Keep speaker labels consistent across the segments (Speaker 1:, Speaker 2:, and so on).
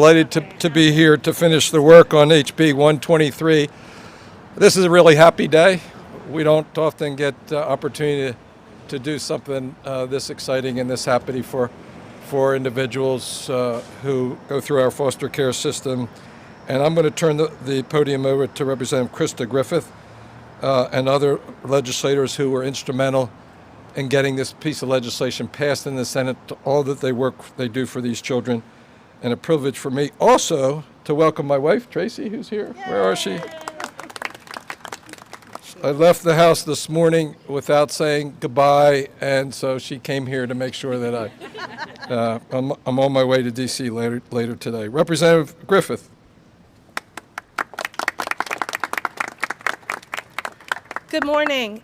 Speaker 1: Delighted to be here to finish the work on HB 123. This is a really happy day. We don't often get opportunity to do something this exciting and this happy for individuals who go through our foster care system. And I'm going to turn the podium over to Representative Krista Griffith and other legislators who were instrumental in getting this piece of legislation passed in the Senate, all that they do for these children. And a privilege for me also to welcome my wife, Tracy, who's here. Yay! Where are she? I left the house this morning without saying goodbye, and so she came here to make sure that I'm on my way to D.C. later today. Representative Griffith.
Speaker 2: Good morning.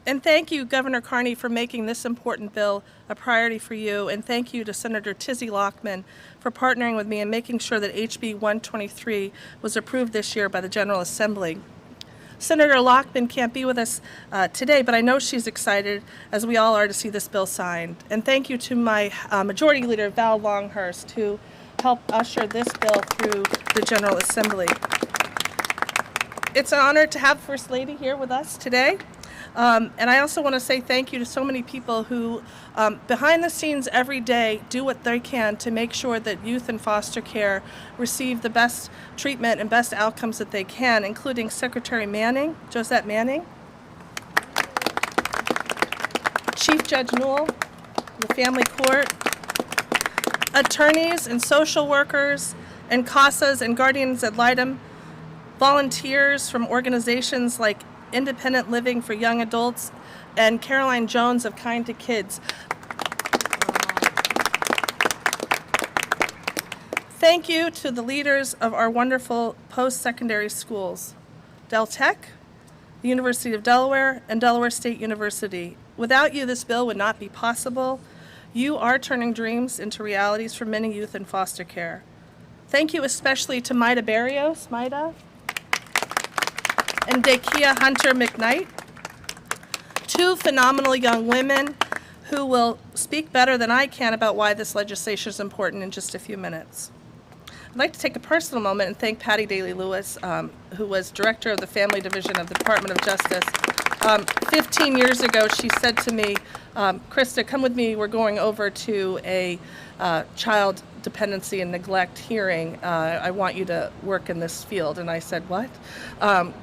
Speaker 2: And thank you, Governor Carney, for making this important bill a priority for you. And thank you to Senator Tizzy Lockman for partnering with me and making sure that HB 123 was approved this year by the General Assembly. Senator Lockman can't be with us today, but I know she's excited, as we all are, to see this bill signed. And thank you to my Majority Leader, Val Longhurst, who helped usher this bill through the General Assembly. It's an honor to have First Lady here with us today. And I also want to say thank you to so many people who, behind the scenes every day, do what they can to make sure that youth in foster care receive the best treatment and best outcomes that they can, including Secretary Manning, Josette Manning, Chief Judge Newell, the Family Court, attorneys and social workers, and CASAs and guardians ad litem, volunteers from organizations like Independent Living for Young Adults, and Caroline Jones of Kind to Kids. Thank you to the leaders of our wonderful post-secondary schools, Del Tech, the University of Delaware, and Delaware State University. Without you, this bill would not be possible. You are turning dreams into realities for many youth in foster care. Thank you especially to Maida Barrios, and Dakia Hunter Mcknight, two phenomenal young women who will speak better than I can about why this legislation is important in just a few minutes. I'd like to take a personal moment and thank Patty Daly-Lewis, who was director of the Family Division of the Department of Justice. 15 years ago, she said to me, Krista, come with me, we're going over to a child dependency and neglect hearing. I want you to work in this field. And I said, what?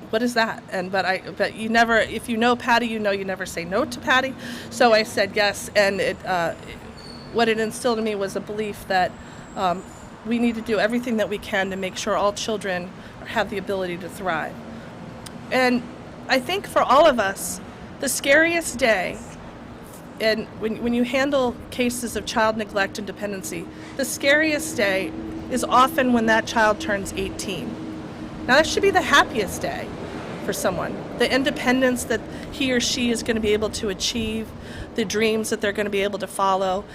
Speaker 2: What is that? But you never, if you know Patty, you know you never say no to Patty. So I said yes, and what it instilled in me was a belief that we need to do everything that we can to make sure all children have the ability to thrive. And I think for all of us, the scariest day, and when you handle cases of child neglect and dependency, the scariest day is often when that child turns 18. Now that should be the happiest day for someone. The independence that he or she is going to be able to achieve, the dreams that they're going to be able to follow,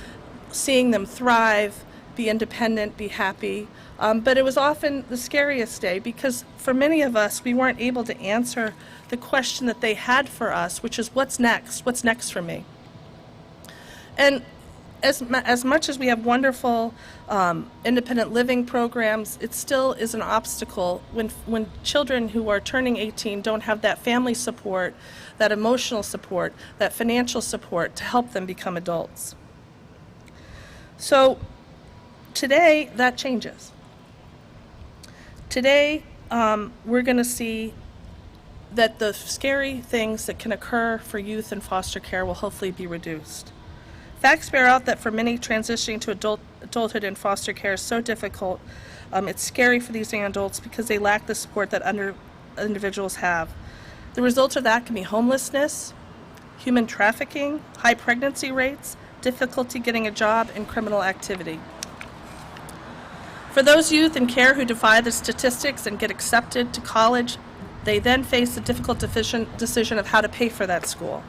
Speaker 2: seeing them thrive, be independent, be happy. But it was often the scariest day because for many of us, we weren't able to answer the question that they had for us, which is, what's next? What's next for me? And as much as we have wonderful independent living programs, it still is an obstacle when children who are turning 18 don't have that family support, that emotional support, that financial support to help them become adults. So today, that changes. Today, we're going to see that the scary things that can occur for youth in foster care will hopefully be reduced. Facts bear out that for many, transitioning to adulthood in foster care is so difficult. It's scary for these young adults because they lack the support that individuals have. The results of that can be homelessness, human trafficking, high pregnancy rates, difficulty getting a job, and criminal activity. For those youth in care who defy the statistics and get accepted to college, they then face the difficult decision of how to pay for that school.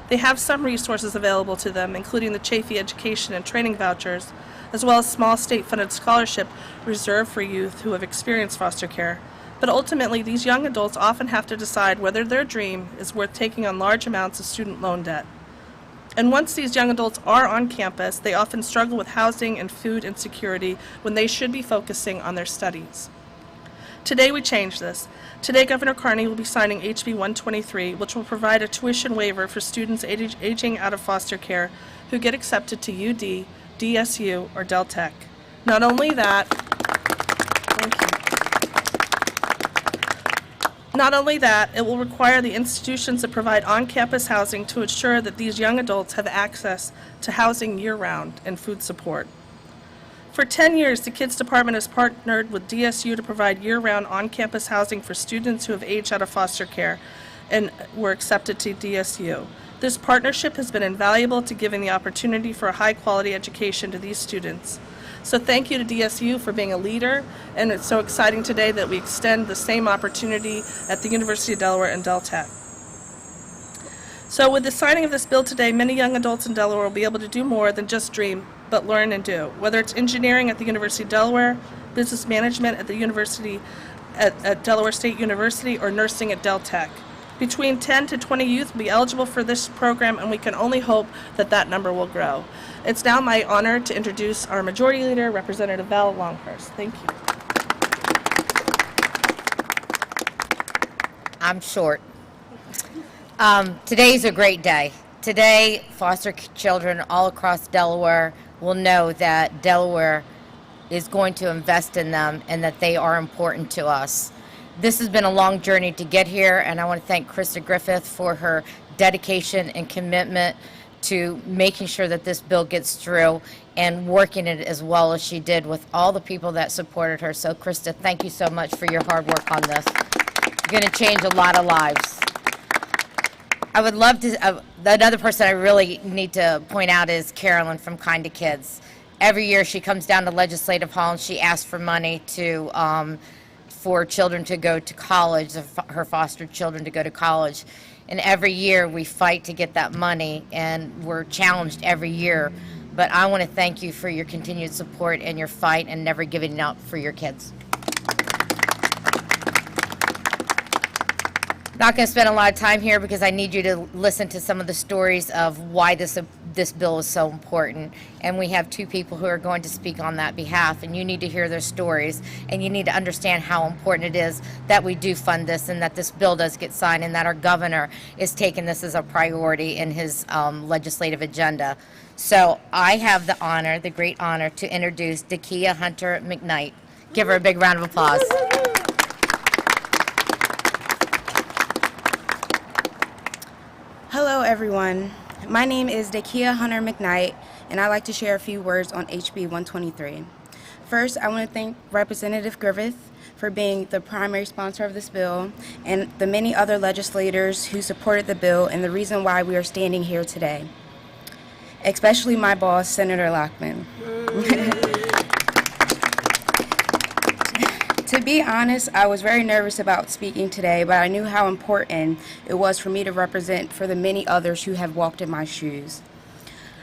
Speaker 2: They have some resources available to them, including the Chafee education and training vouchers, as well as small state-funded scholarship reserved for youth who have experienced foster care. But ultimately, these young adults often have to decide whether their dream is worth taking on large amounts of student loan debt. And once these young adults are on campus, they often struggle with housing and food insecurity when they should be focusing on their studies. Today we change this. Today Governor Carney will be signing HB 123, which will provide a tuition waiver for students aging out of foster care who get accepted to UD, DSU, or Del Tech. Not only that, it will require the institutions that provide on-campus housing to ensure that these young adults have access to housing year-round and food support. For 10 years, the Kids Department has partnered with DSU to provide year-round on-campus housing for students who have aged out of foster care and were accepted to DSU. This partnership has been invaluable to giving the opportunity for a high-quality education to these students. So thank you to DSU for being a leader, and it's so exciting today that we extend the same opportunity at the University of Delaware and Del Tech. So with the signing of this bill today, many young adults in Delaware will be able to do more than just dream, but learn and do. Whether it's engineering at the University of Delaware, business management at the University at Delaware State University, or nursing at Del Tech. Between 10 to 20 youth will be eligible for this program, and we can only hope that that number will grow. It's now my honor to introduce our Majority Leader, Representative Val Longhurst. Thank you.
Speaker 3: I'm short. Today's a great day. Today, foster children all across Delaware will know that Delaware is going to invest in them and that they are important to us. This has been a long journey to get here, and I want to thank Krista Griffith for her dedication and commitment to making sure that this bill gets through and working it as well as she did with all the people that supported her. So, Krista, thank you so much for your hard work on this. You're going to change a lot of lives. I would love to, another person I really need to point out is Carolyn from Kinda Kids. Every year she comes down to Legislative Hall and she asks for money to, for children to go to college, her foster children to go to college. And every year we fight to get that money, and we're challenged every year. But I want to thank you for your continued support and your fight and never giving up for your kids. Not going to spend a lot of time here because I need you to listen to some of the stories of why this bill is so important. And we have two people who are going to speak on that behalf, and you need to hear their stories, and you need to understand how important it is that we do fund this and that this bill does get signed and that our governor is taking this as a priority in his legislative agenda. So I have the honor, the great honor, to introduce Dakia Hunter Mcknight. Give her a big round of applause.
Speaker 4: Hello everyone, my name is Dakia Hunter Mcknight, and I'd like to share a few words on HB 123. First, I want to thank Representative Griffith for being the primary sponsor of this bill, and the many other legislators who supported the bill and the reason why we are standing here today. Especially my boss, Senator Lockman. To be honest, I was very nervous about speaking today, but I knew how important it was for me to represent for the many others who have walked in my shoes.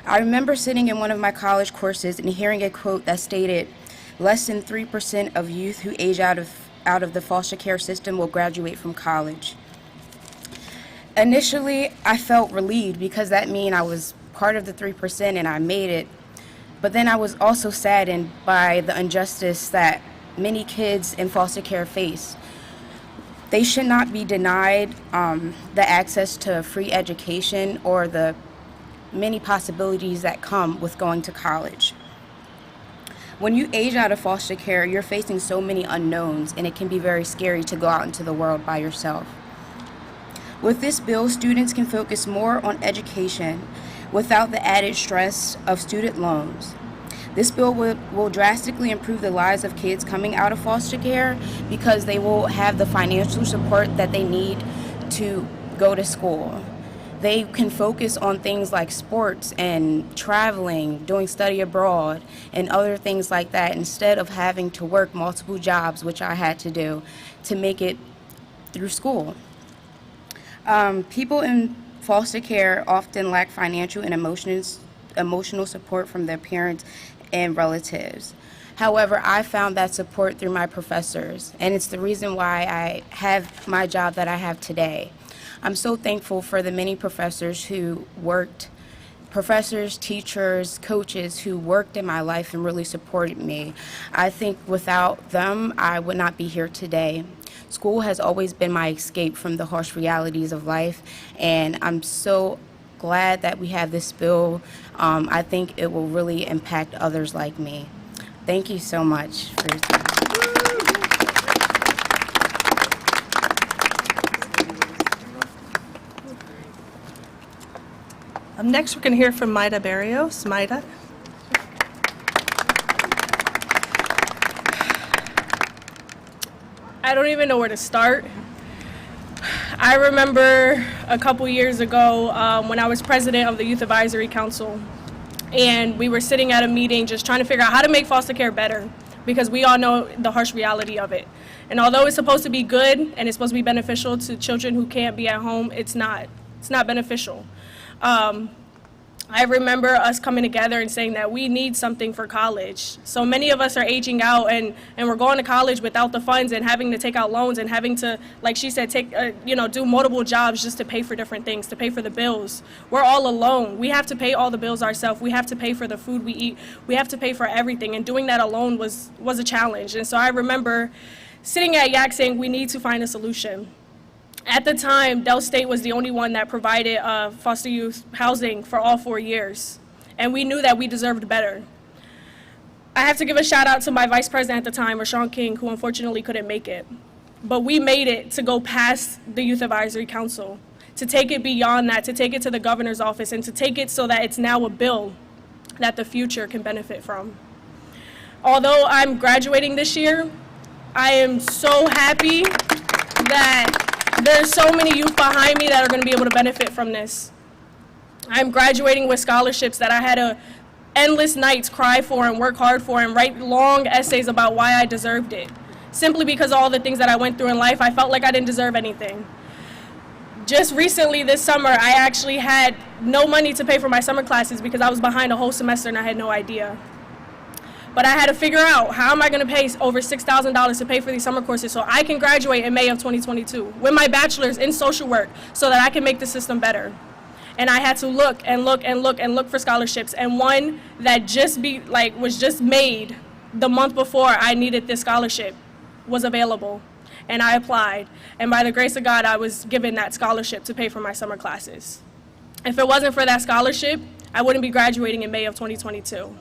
Speaker 4: I remember sitting in one of my college courses and hearing a quote that stated, "Less than 3% of youth who age out of the foster care system will graduate from college." Initially, I felt relieved because that meant I was part of the 3% and I made it. But then I was also saddened by the injustice that many kids in foster care face. They should not be denied the access to free education or the many possibilities that come with going to college. When you age out of foster care, you're facing so many unknowns, and it can be very scary to go out into the world by yourself. With this bill, students can focus more on education without the added stress of student loans. This bill will drastically improve the lives of kids coming out of foster care because they will have the financial support that they need to go to school. They can focus on things like sports and traveling, doing study abroad, and other things like that instead of having to work multiple jobs, which I had to do, to make it through school. People in foster care often lack financial and emotional support from their parents and relatives. However, I found that support through my professors, and it's the reason why I have my job that I have today. I'm so thankful for the many professors who worked professors, teachers, coaches who worked in my life and really supported me. I think without them, I would not be here today. School has always been my escape from the harsh realities of life, and I'm so glad that we have this bill. I think it will really impact others like me. Thank you so much for your time.
Speaker 2: Next, we're going to hear from Maida Barrios. Maida.
Speaker 5: I don't even know where to start. I remember a couple years ago when I was president of the Youth Advisory Council, and we were sitting at a meeting just trying to figure out how to make foster care better, because we all know the harsh reality of it. And although it's supposed to be good and it's supposed to be beneficial to children who can't be at home, it's not. It's not beneficial. I remember us coming together and saying that we need something for college. So many of us are aging out, and we're going to college without the funds and having to take out loans and having to, like she said, do multiple jobs just to pay for different things, to pay for the bills. We're all alone. We have to pay all the bills ourselves. We have to pay for the food we eat. We have to pay for everything, and doing that alone was a challenge. And so I remember sitting at YAC saying we need to find a solution. At the time, Del State was the only one that provided foster youth housing for all 4 years, and we knew that we deserved better. I have to give a shout out to my vice president at the time, Rashawn King, who unfortunately couldn't make it. But we made it to go past the Youth Advisory Council, to take it beyond that, to take it to the governor's office, and to take it so that it's now a bill that the future can benefit from. Although I'm graduating this year, I am so happy that there's so many youth behind me that are going to be able to benefit from this. I'm graduating with scholarships that I had to endless nights cry for and work hard for and write long essays about why I deserved it. Simply because of all the things that I went through in life, I felt like I didn't deserve anything. Just recently this summer, I actually had no money to pay for my summer classes because I was behind a whole semester and I had no idea. But I had to figure out, how am I going to pay over $6,000 to pay for these summer courses so I can graduate in May of 2022 with my bachelor's in social work so that I can make the system better. And I had to look and look and look and look for scholarships, and one that was just made the month before I needed this scholarship was available. And I applied, and by the grace of God, I was given that scholarship to pay for my summer classes. If it wasn't for that scholarship, I wouldn't be graduating in May of 2022.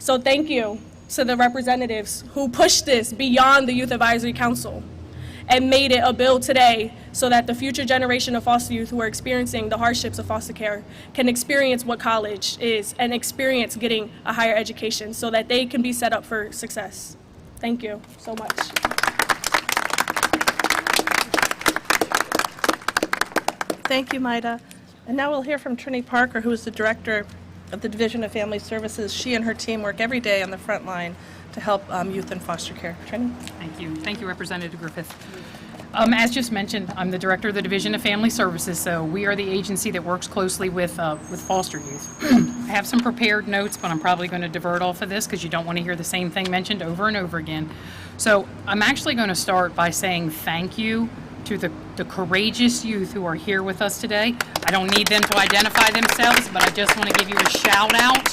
Speaker 5: So thank you to the representatives who pushed this beyond the Youth Advisory Council and made it a bill today so that the future generation of foster youth who are experiencing the hardships of foster care can experience what college is and experience getting a higher education so that they can be set up for success. Thank you so much.
Speaker 2: Thank you, Maida. And now we'll hear from Trini Parker, who is the director of the Division of Family Services. She and her team work every day on the front line to help youth in foster care. Trini?
Speaker 6: Thank you. Thank you, Representative Griffith. As just mentioned, I'm the director of the Division of Family Services, so we are the agency that works closely with foster youth. I have some prepared notes, but I'm probably going to divert off of this because you don't want to hear the same thing mentioned over and over again. So I'm actually going to start by saying thank you to the courageous youth who are here with us today. I don't need them to identify themselves, but I just want to give you a shout out.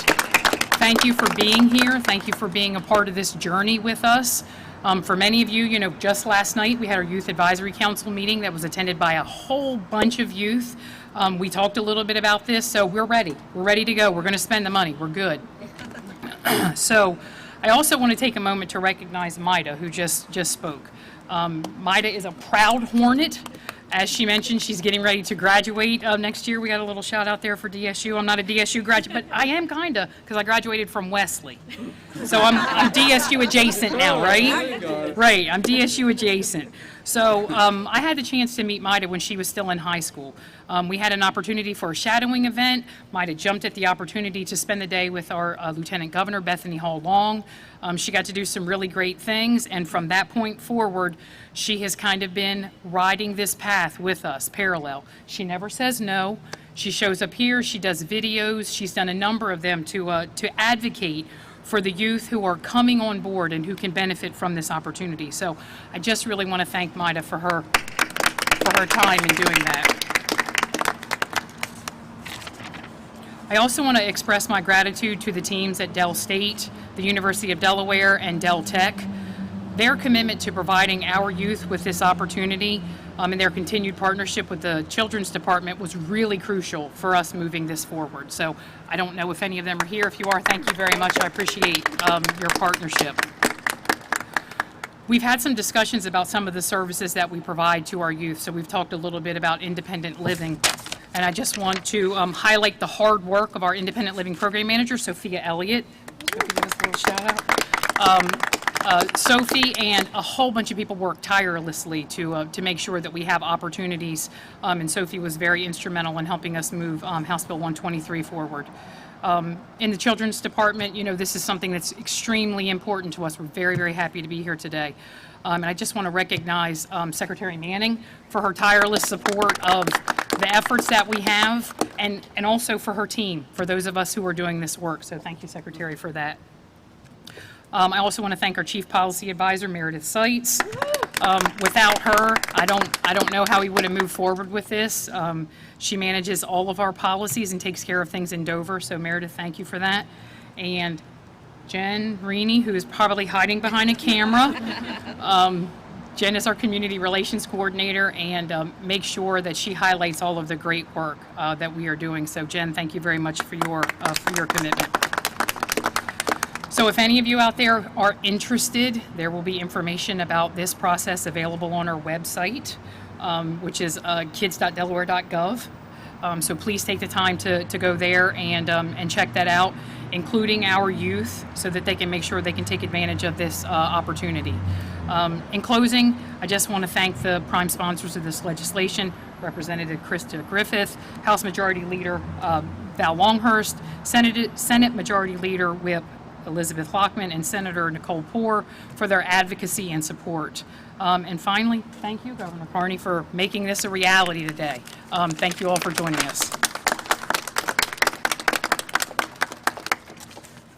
Speaker 6: Thank you for being here. Thank you for being a part of this journey with us. For many of you, just last night we had our Youth Advisory Council meeting that was attended by a whole bunch of youth. We talked a little bit about this, so we're ready. We're ready to go. We're going to spend the money. We're good. So I also want to take a moment to recognize Maida, who just spoke. Maida is a proud Hornet. As she mentioned, she's getting ready to graduate next year. We got a little shout out there for DSU. I'm not a DSU graduate, but I am kinda, because I graduated from Wesley. So I'm DSU adjacent now, right? Right, I'm DSU adjacent. So I had the chance to meet Maida when she was still in high school. We had an opportunity for a shadowing event. Maida jumped at the opportunity to spend the day with our Lieutenant Governor, Bethany Hall Long. She got to do some really great things, and from that point forward, she has kind of been riding this path with us, parallel. She never says no. She shows up here, she does videos, she's done a number of them to advocate for the youth who are coming on board and who can benefit from this opportunity. So I just really want to thank Maida for her time in doing that. I also want to express my gratitude to the teams at Del State, the University of Delaware, and Del Tech. Their commitment to providing our youth with this opportunity and their continued partnership with the Children's Department was really crucial for us moving this forward. So I don't know if any of them are here. If you are, thank you very much. I appreciate your partnership. We've had some discussions about some of the services that we provide to our youth. So we've talked a little bit about independent living. And I just want to highlight the hard work of our independent living program manager, Sophia Elliott. Give us a little shout out. Sophie and a whole bunch of people work tirelessly to make sure that we have opportunities, and Sophie was very instrumental in helping us move House Bill 123 forward. In the Children's Department, you know, this is something that's extremely important to us. We're very, very happy to be here today. And I just want to recognize Secretary Manning for her tireless support of the efforts that we have, and also for her team, for those of us who are doing this work. So thank you, Secretary, for that. I also want to thank our Chief Policy Advisor, Meredith Seitz. Without her, I don't know how we would have moved forward with this. She manages all of our policies and takes care of things in Dover, so Meredith, thank you for that. And Jen Reaney, who is probably hiding behind a camera. Jen is our Community Relations Coordinator and makes sure that she highlights all of the great work that we are doing. So Jen, thank you very much for your commitment. So if any of you out there are interested, there will be information about this process available on our website, which is kids.delaware.gov. So please take the time to go there and check that out, including our youth, so that they can make sure they can take advantage of this opportunity. In closing, I just want to thank the prime sponsors of this legislation, Representative Krista Griffith, House Majority Leader Val Longhurst, Senate Majority Leader Whip Elizabeth Lockman, and Senator Nicole Poore for their advocacy and support. And finally, thank you, Governor Carney, for making this a reality today. Thank you all for joining us.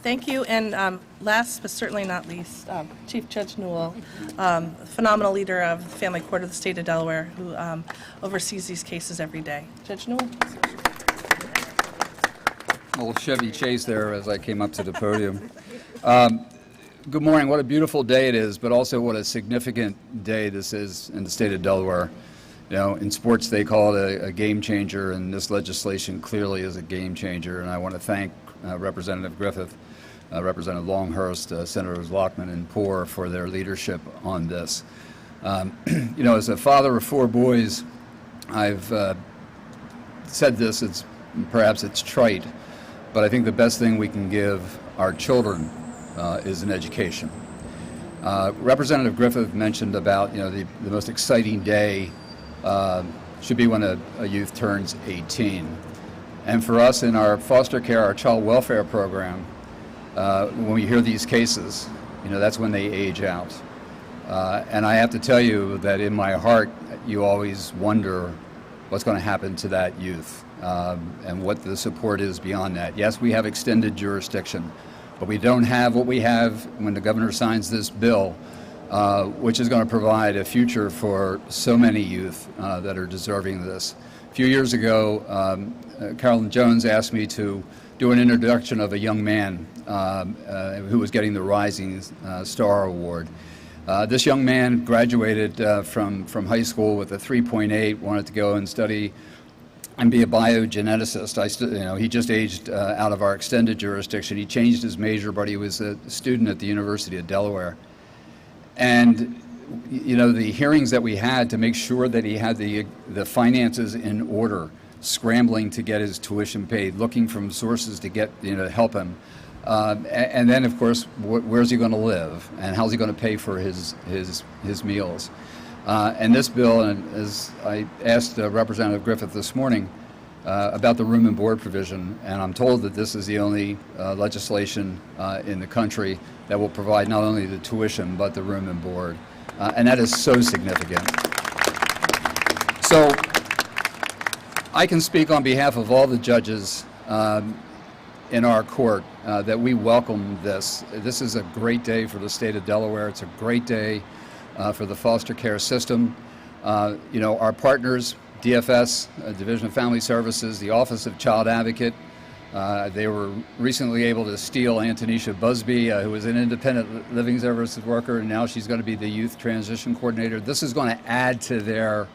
Speaker 2: Thank you, and last but certainly not least, Chief Judge Newell, phenomenal leader of the Family Court of the State of Delaware, who oversees these cases every day. Judge Newell?
Speaker 7: Old Chevy Chase there as I came up to the podium. Good morning. What a beautiful day it is, but also what a significant day this is in the state of Delaware. You know, in sports they call it a game changer, and this legislation clearly is a game changer. And I want to thank Representative Griffith, Representative Longhurst, Senators Lockman and Poore for their leadership on this. You know, as a father of 4 boys, I've said this, perhaps it's trite, but I think the best thing we can give our children is an education. Representative Griffith mentioned about, you know, the most exciting day should be when a youth turns 18. And for us in our foster care, our child welfare program, when we hear these cases, you know, that's when they age out. And I have to tell you that in my heart, you always wonder what's going to happen to that youth. And what the support is beyond that. Yes, we have extended jurisdiction, but we don't have what we have when the governor signs this bill, which is going to provide a future for so many youth that are deserving of this. A few years ago, Carolyn Jones asked me to do an introduction of a young man who was getting the Rising Star Award. This young man graduated from high school with a 3.8, wanted to go and study and be a biogeneticist. He just aged out of our extended jurisdiction. He changed his major, but he was a student at the University of Delaware. And you know, the hearings that we had to make sure that he had the finances in order, scrambling to get his tuition paid, looking from sources to get, you know, to help him. And then, of course, where's he going to live, and how's he going to pay for his meals? And this bill, and as I asked Representative Griffith this morning about the room and board provision, and I'm told that this is the only legislation in the country that will provide not only the tuition but the room and board, and that is so significant. So I can speak on behalf of all the judges in our court that we welcome this. This is a great day for the state of Delaware. It's a great day for the foster care system. You know, our partners, DFS, Division of Family Services, the Office of Child Advocate, They were recently able to steal Antonisha Busby, who was an independent living services worker, and now she's going to be the youth transition coordinator. This is going to add to their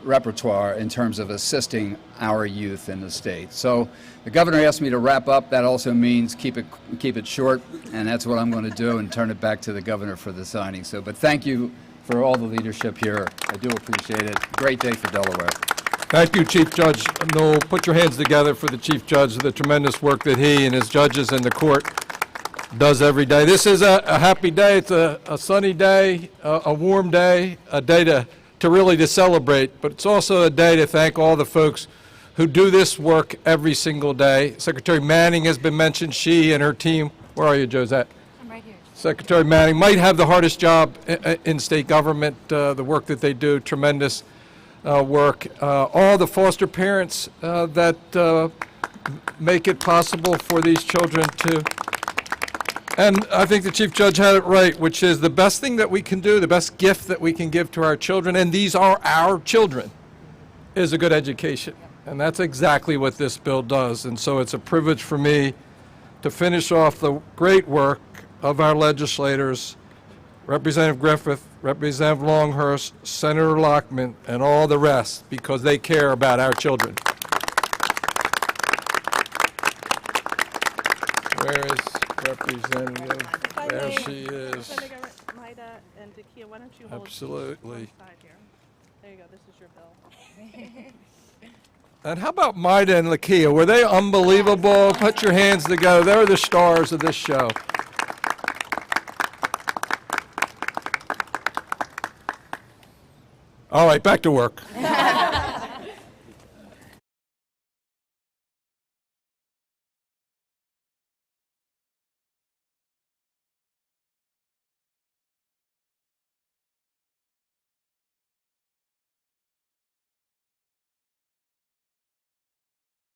Speaker 7: repertoire in terms of assisting our youth in the state. So the governor asked me to wrap up. That also means keep it short, and that's what I'm going to do and turn it back to the governor for the signing. So, but thank you for all the leadership here. I do appreciate it. Great day for Delaware.
Speaker 1: Thank you, Chief Judge Noel. Put your hands together for the Chief Judge, the tremendous work that he and his judges in the court does every day. This is a happy day. It's a sunny day, a warm day, a day to really to celebrate, but it's also a day to thank all the folks who do this work every single day. Secretary Manning has been mentioned. She and her team, where are you, Josette? I'm right here. Secretary Manning might have the hardest job in state government, the work that they do, tremendous work. All the foster parents that make it possible for these children to. And I think the Chief Judge had it right, which is the best thing that we can do, the best gift that we can give to our children, and these are our children, is a good education. And that's exactly what this bill does. And so it's a privilege for me to finish off the great work of our legislators, Representative Griffith, Representative Longhurst, Senator Lockman, and all the rest, because they care about our children. Where is Representative? There she is.
Speaker 2: Maida and Dakia, why don't you hold
Speaker 1: Absolutely.
Speaker 2: one side here? There you go, this is your bill.
Speaker 1: And how about Maida and Lakia? Were they unbelievable? Put your hands together. They're the stars of this show. All right, back to work.